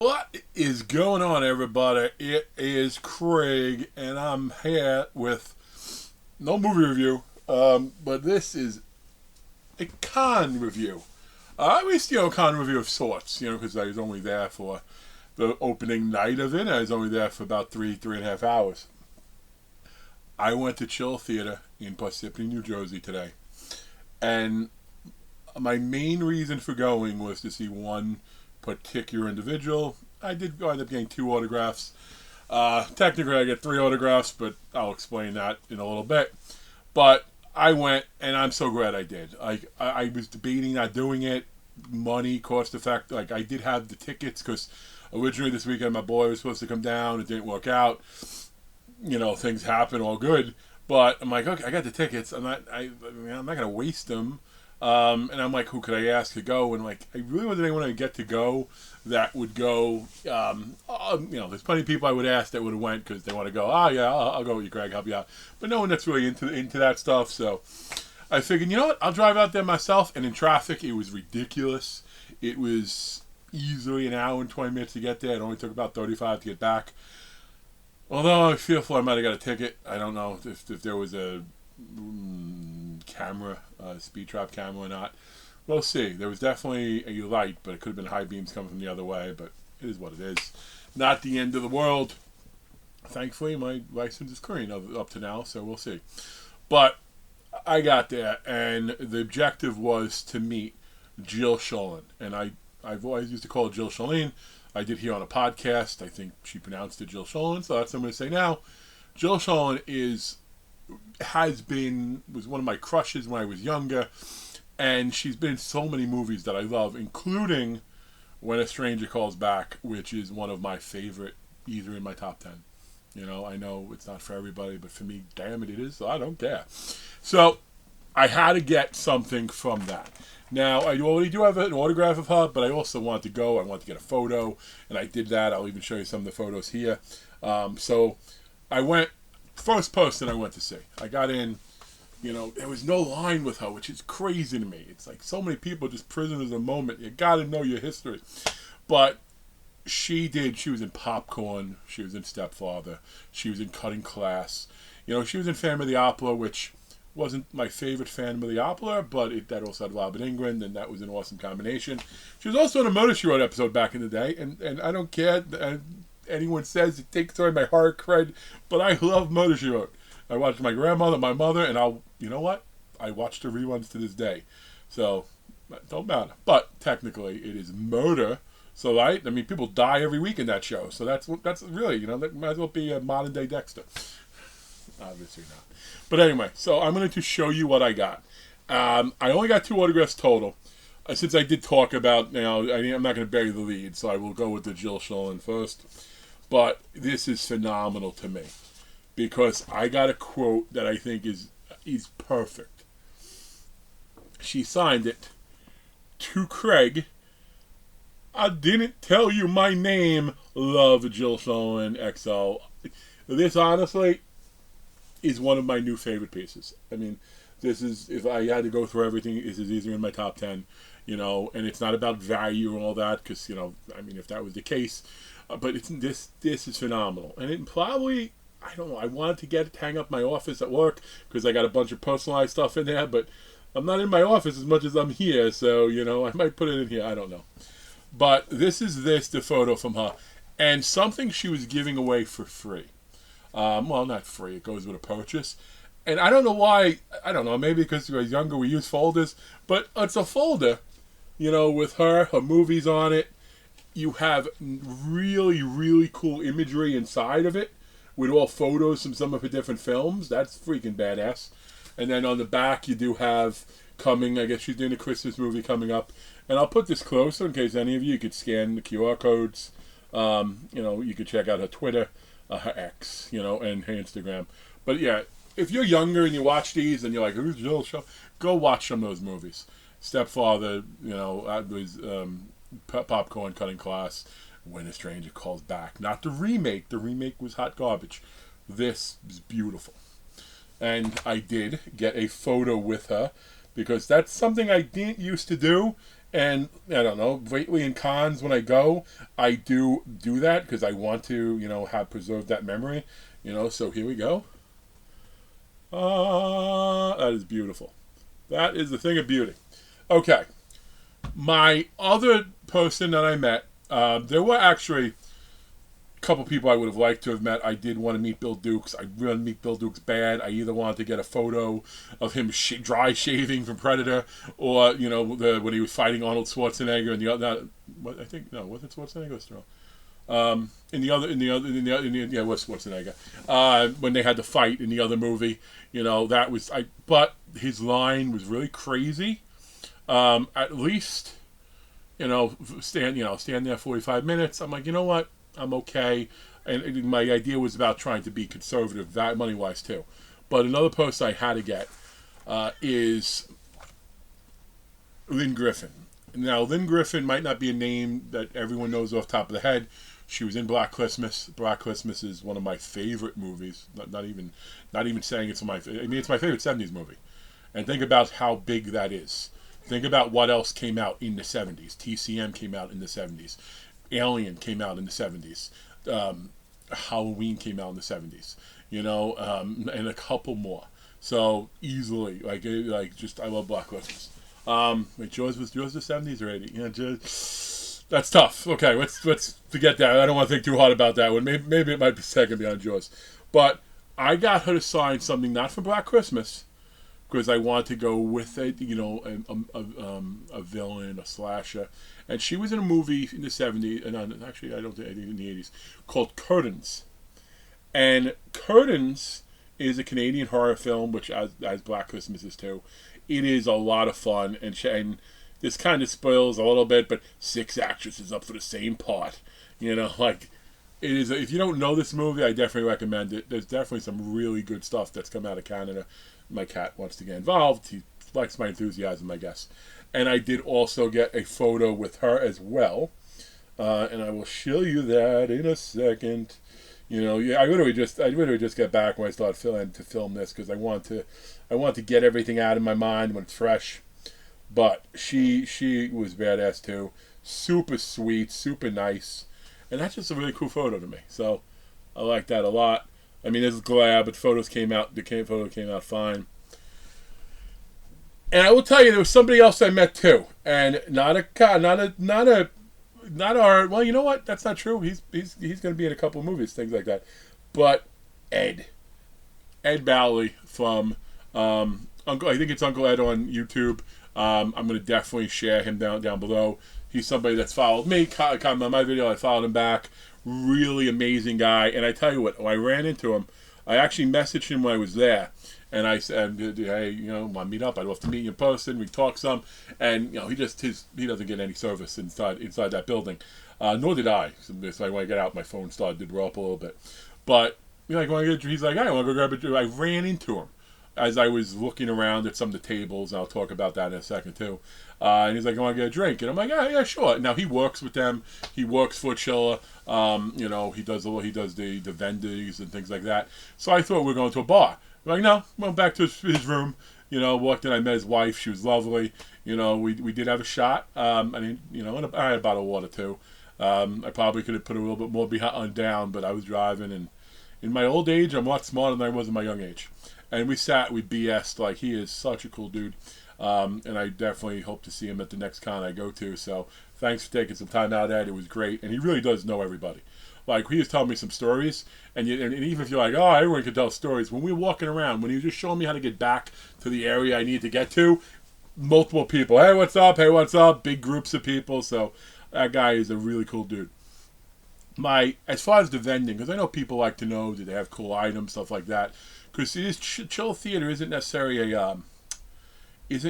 What is going on, everybody? It is Craig, and I'm here with no movie review, but this is a con review. At least, con review of sorts, because I was only there for the opening night of it. I was only there for about three and a half hours. I went to Chill Theater in Parsippany, New Jersey today, and my main reason for going was to see one particular individual. I did end up getting 2 autographs. Technically, I get 3 autographs, but I'll explain that in a little bit. But I went, and I'm so glad I did. I was debating not doing it. Money, cost effect. I did have the tickets because originally this weekend my boy was supposed to come down. It didn't work out. Things happen, all good. But I'm like, okay, I got the tickets. I'm not gonna waste them. And I'm like, who could I ask to go? And I really wasn't anyone I get to go that would go. There's plenty of people I would ask that would have went because they want to go. Oh yeah, I'll go with you, Greg. Help you out. But no one that's really into that stuff. So I figured, you know what? I'll drive out there myself. And in traffic, it was ridiculous. It was easily an hour and 20 minutes to get there. It only took about 35 to get back. Although I feel I might have got a ticket. I don't know if there was a camera, speed trap camera or not. We'll see. There was definitely a light, but it could have been high beams coming from the other way, but it is what it is. Not the end of the world. Thankfully, my license is clean up to now, so we'll see. But I got there, and the objective was to meet Jill Schoelen. And I've always used to call her Jill Schoelen. I did hear on a podcast, I think she pronounced it Jill Schoelen, so that's what I'm going to say now. Jill Schoelen was one of my crushes when I was younger, and she's been in so many movies that I love, including When a Stranger Calls Back, which is one of my favorite, either in my top 10. I know it's not for everybody, but for me, damn it is, so I don't care. So I had to get something from that. Now, I already do have an autograph of her, but I also want to go. I want to get a photo, and I did that. I'll even show you some of the photos here. So I went, first person I went to see. I got in, there was no line with her, which is crazy to me. It's like so many people just prisoners of the moment. You got to know your history. But she was in Popcorn. She was in Stepfather. She was in Cutting Class. She was in Phantom of the Opera, which wasn't my favorite Phantom of the Opera, but that also had Robert Englund, and that was an awesome combination. She was also in a Murder, She Wrote episode back in the day, and I don't care. Anyone says it takes away my horror cred, but I love Murder, She Wrote. I watched my grandmother, my mother, and you know what? I watch the reruns to this day. So, it don't matter. But technically, it is murder. So, right? I mean, people die every week in that show. So that's really, that might as well be a modern day Dexter. Obviously not. But anyway, so I'm going to show you what I got. I only got 2 autographs total. Since I did talk about, I'm not going to bury the lead, so I will go with the Jill Schoelen first. But this is phenomenal to me because I got a quote that I think is perfect. She signed it to Craig. I didn't tell you my name. Love, Jill Schoelen XO. This honestly is one of my new favorite pieces. I mean, this is, if I had to go through everything, this is easier in my top 10, and it's not about value and all that, because, if that was the case, but this is phenomenal. And it probably, I don't know, I wanted to hang up my office at work, because I got a bunch of personalized stuff in there, but I'm not in my office as much as I'm here, so, I might put it in here, I don't know. But the photo from her, and something she was giving away for free. Well, not free. It goes with a purchase. And I don't know why. I don't know. Maybe because we were younger, we use folders. But it's a folder, with her movies on it. You have really, really cool imagery inside of it with all photos from some of her different films. That's freaking badass. And then on the back, you do have coming, I guess she's doing a Christmas movie coming up. And I'll put this closer in case any of you could scan the QR codes. You could check out her Twitter. Her ex, and her Instagram. But yeah, if you're younger and you watch these and you're like, who's Jill Schoelen? Go watch some of those movies. Stepfather, that was Popcorn, Cutting Class, When a Stranger Calls Back. Not the remake. The remake was hot garbage. This is beautiful. And I did get a photo with her because that's something I didn't used to do. And I don't know, lately in cons when I go, I do that because I want to, have preserved that memory. So here we go. That is beautiful. That is the thing of beauty. Okay, my other person that I met, there were actually couple people I would have liked to have met. I did want to meet Bill Dukes. I really meet Bill Dukes bad. I either wanted to get a photo of him dry shaving from Predator, or when he was fighting Arnold Schwarzenegger and the other. I think no, was it Schwarzenegger or Strong? Yeah, it was Schwarzenegger. When they had the fight in the other movie, that was But his line was really crazy. At least, stand there 45 minutes. I'm like, you know what? I'm okay. And my idea was about trying to be conservative, money wise too. But another person I had to get is Lynn Griffin. Now, Lynn Griffin might not be a name that everyone knows off the top of the head. She was in Black Christmas. Black Christmas is one of my favorite movies. Not even saying it's my. I mean, it's my favorite '70s movie. And think about how big that is. Think about what else came out in the '70s. TCM came out in the '70s. Alien came out in the '70s. Halloween came out in the '70s. And a couple more. So easily, just I love Black Christmas. Wait, yours was the '70s or '80s? Yeah, that's tough. Okay, let's forget that. I don't want to think too hard about that one. Maybe it might be second behind yours. But I got her to sign something not for Black Christmas, because I want to go with it, a villain, a slasher. And she was in a movie in the '70s, and actually I think in the '80s, called Curtains. And Curtains is a Canadian horror film, which as Black Christmas is too. It is a lot of fun, and this kind of spoils a little bit, but 6 actresses up for the same part. It is. If you don't know this movie, I definitely recommend it. There's definitely some really good stuff that's come out of Canada. My cat wants to get involved. He likes my enthusiasm, I guess. And I did also get a photo with her as well. And I will show you that in a second. I literally just got back when I started to film this, because I want to get everything out of my mind when it's fresh. But she was badass too. Super sweet, super nice. And that's just a really cool photo to me. So I like that a lot. I mean, there's glare, but the photo came out fine. And I will tell you, there was somebody else I met too, and not our. Well, you know what? That's not true. He's going to be in a couple of movies, things like that. But Ed Bowley from Uncle. I think it's Uncle Ed on YouTube. I'm going to definitely share him down below. He's somebody that's followed me. Comment on my video. I followed him back. Really amazing guy. And I tell you what, when I ran into him, I actually messaged him when I was there. And I said, hey, want to meet up? I'd love to meet you in person. We talk some. And, he doesn't get any service inside that building. Nor did I. So when I got out, my phone started to blow up a little bit. But, he's like, hey, I want to go grab a drink. I ran into him as I was looking around at some of the tables. And I'll talk about that in a second, too. And he's like, I want to get a drink. And I'm like, yeah, sure. Now, he works with them. He works for Chilla. He does the vendors and things like that. So I thought we were going to a bar. I'm like, no, went back to his room. Walked in. I met his wife. She was lovely. We did have a shot. And I had a bottle of water, too. I probably could have put a little bit more down, but I was driving. And in my old age, I'm a lot smarter than I was in my young age. And we BS'd. Like, he is such a cool dude. And I definitely hope to see him at the next con I go to. So thanks for taking some time out of that. It was great. And he really does know everybody. Like, he was telling me some stories. And even if you're like, oh, everyone can tell stories. When we were walking around, when he was just showing me how to get back to the area I need to get to, multiple people. Hey, what's up? Hey, what's up? Big groups of people. So that guy is a really cool dude. As far as the vending, because I know people like to know, do they have cool items, stuff like that. Because Chill Theater isn't necessarily it's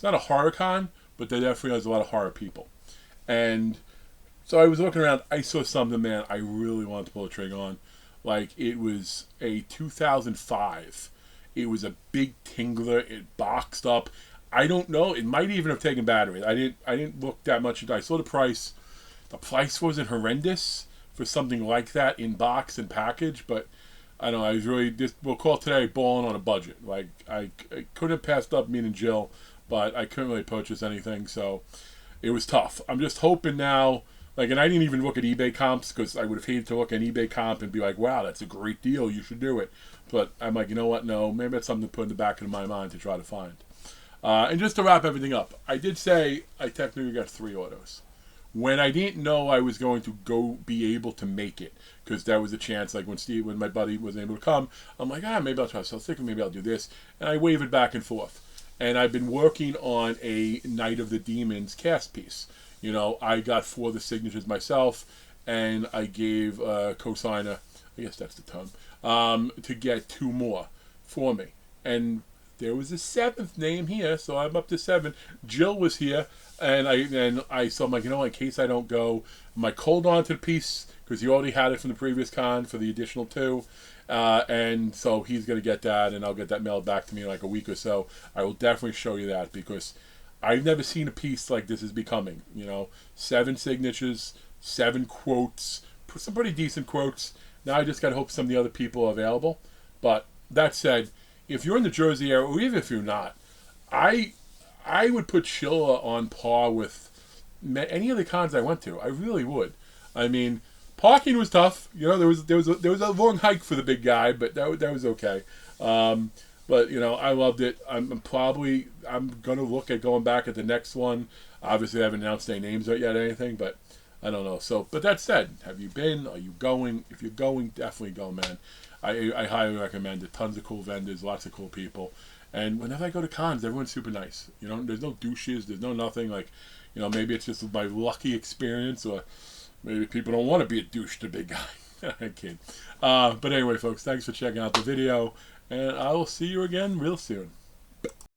not a horror con, but there definitely has a lot of horror people. And so I was looking around, I saw something, man, I really wanted to pull the trigger on. Like, it was a 2005. It was a big Tingler. It boxed up. I don't know. It might even have taken batteries. I didn't look that much into it. I saw the price. The price wasn't horrendous for something like that in box and package, but I don't know. I was really we'll call today balling on a budget. Like, I couldn't have passed up meeting Jill, but I couldn't really purchase anything, so it was tough. I'm just hoping now, like, and I didn't even look at eBay comps because I would have hated to look at an eBay comp and be like, wow, that's a great deal, you should do it. But I'm like, you know what, no, maybe that's something to put in the back of my mind to try to find. And just to wrap everything up, I did say I technically got 3 autos. When I didn't know I was going to go be able to make it, because there was a chance, like when my buddy wasn't able to come, I'm like, maybe I'll try to sell stickers, maybe I'll do this, and I wavered back and forth. And I've been working on a Night of the Demons cast piece. You know, I got 4 of the signatures myself, and I gave cosigner, I guess that's the term, to get 2 more for me. And there was a 7th name here, so I'm up to 7. Jill was here, and so I'm like, you know, in case I don't go, I'm like, hold on to the piece, because he already had it from the previous con for the additional 2. And so he's going to get that, and I'll get that mailed back to me in like a week or so. I will definitely show you that, because I've never seen a piece like this is becoming. You know, 7 signatures, 7 quotes, some pretty decent quotes. Now I just got to hope some of the other people are available. But that said, if you're in the Jersey area, or even if you're not, I would put Sheila on par with any of the cons I went to. I really would. I mean, parking was tough. You know, there was a long hike for the big guy, but that was okay. But you know, I loved it. I'm gonna look at going back at the next one. Obviously, I haven't announced any names yet, or anything, but I don't know. So, but that said, have you been? Are you going? If you're going, definitely go, man. I highly recommend it. Tons of cool vendors, lots of cool people, and whenever I go to cons, everyone's super nice. You know, there's no douches, there's no nothing. Like, you know, maybe it's just my lucky experience, or maybe people don't want to be a douche to big guy. I kid. But anyway, folks, thanks for checking out the video, and I will see you again real soon.